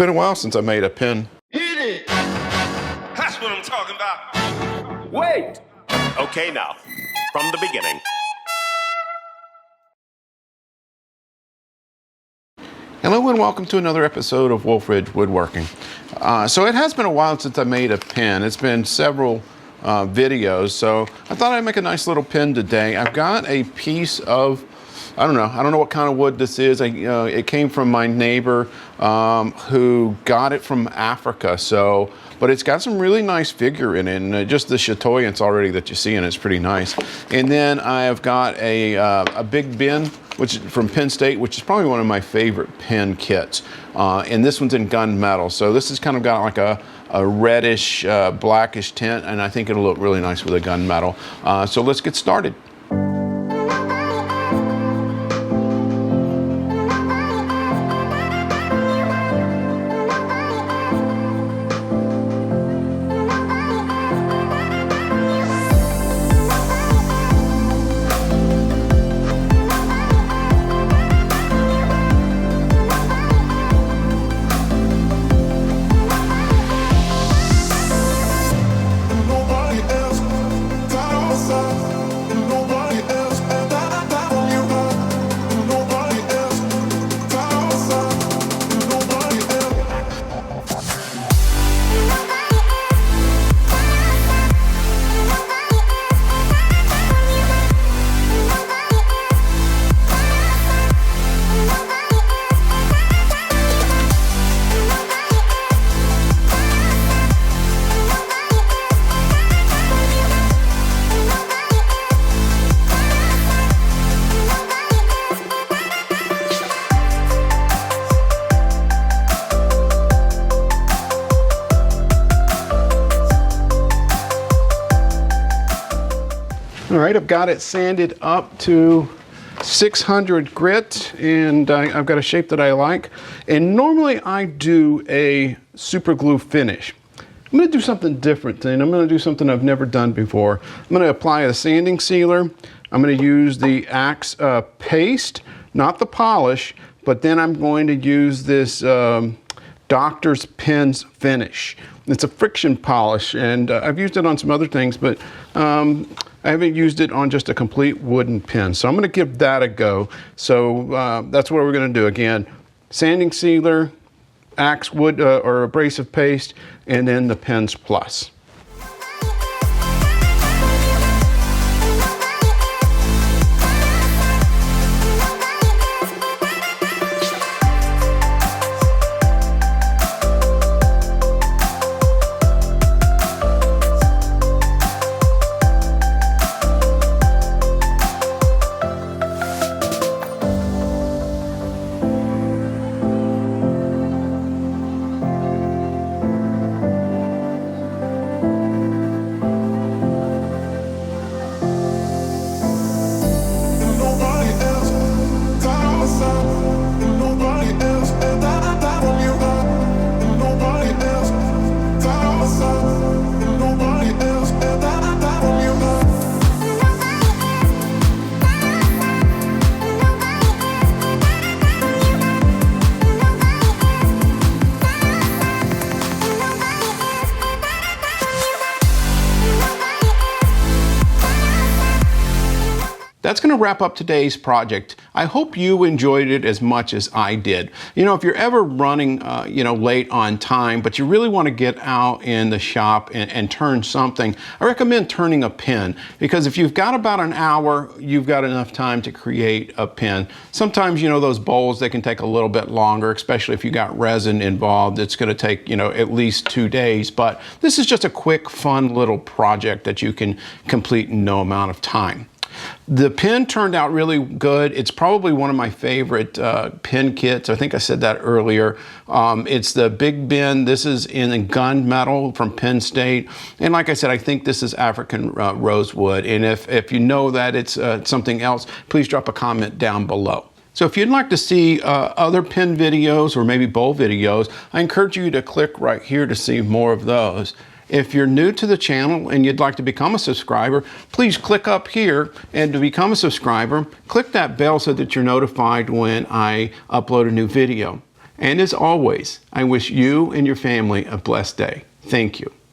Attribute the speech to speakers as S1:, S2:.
S1: been a while since I made a pin.
S2: Hit it! That's what I'm talking about.
S3: Wait!
S4: Okay, now, from the beginning.
S1: Hello and welcome to another episode of Wolf Ridge Woodworking. So it has been a while since I made a pin. It's been several videos, so I thought I'd make a nice little pin today. I've got a piece of, I don't know what kind of wood this is. It came from my neighbor who got it from Africa. But it's got some really nice figure in it, and just the chatoyance already that you see in it is pretty nice. And then I've got a big bin, which is from Penn State, which is probably one of my favorite pen kits. And this one's in gunmetal, so this has kind of got like a reddish, blackish tint, and I think it'll look really nice with a gunmetal. So let's get started. All right, I've got it sanded up to 600 grit, and I've got a shape that I like. And normally I do a super glue finish. I'm gonna do something different, and I'm gonna do something I've never done before. I'm gonna apply a sanding sealer. I'm gonna use the Axe paste, not the polish, but then I'm going to use this Doctor's Pens finish. It's a friction polish, and I've used it on some other things, but I haven't used it on just a complete wooden pen. So I'm gonna give that a go. So that's what we're gonna do. Again, sanding sealer, Axe wood or abrasive paste, and then the Pens Plus. That's going to wrap up today's project. I hope you enjoyed it as much as I did. You know, if you're ever running, late on time, but you really want to get out in the shop and turn something, I recommend turning a pen, because if you've got about an hour, you've got enough time to create a pen. Sometimes, those bowls, they can take a little bit longer, especially if you got resin involved. It's going to take, at least 2 days, but this is just a quick, fun little project that you can complete in no amount of time. The pen turned out really good. It's probably one of my favorite pen kits. I think I said that earlier. It's the Big bin. This is in gunmetal from Penn State. And like I said, I think this is African Rosewood. And if you know that it's something else, please drop a comment down below. So if you'd like to see other pen videos or maybe bowl videos, I encourage you to click right here to see more of those. If you're new to the channel and you'd like to become a subscriber, please click up here, and to become a subscriber, click that bell so that you're notified when I upload a new video. And as always, I wish you and your family a blessed day. Thank you.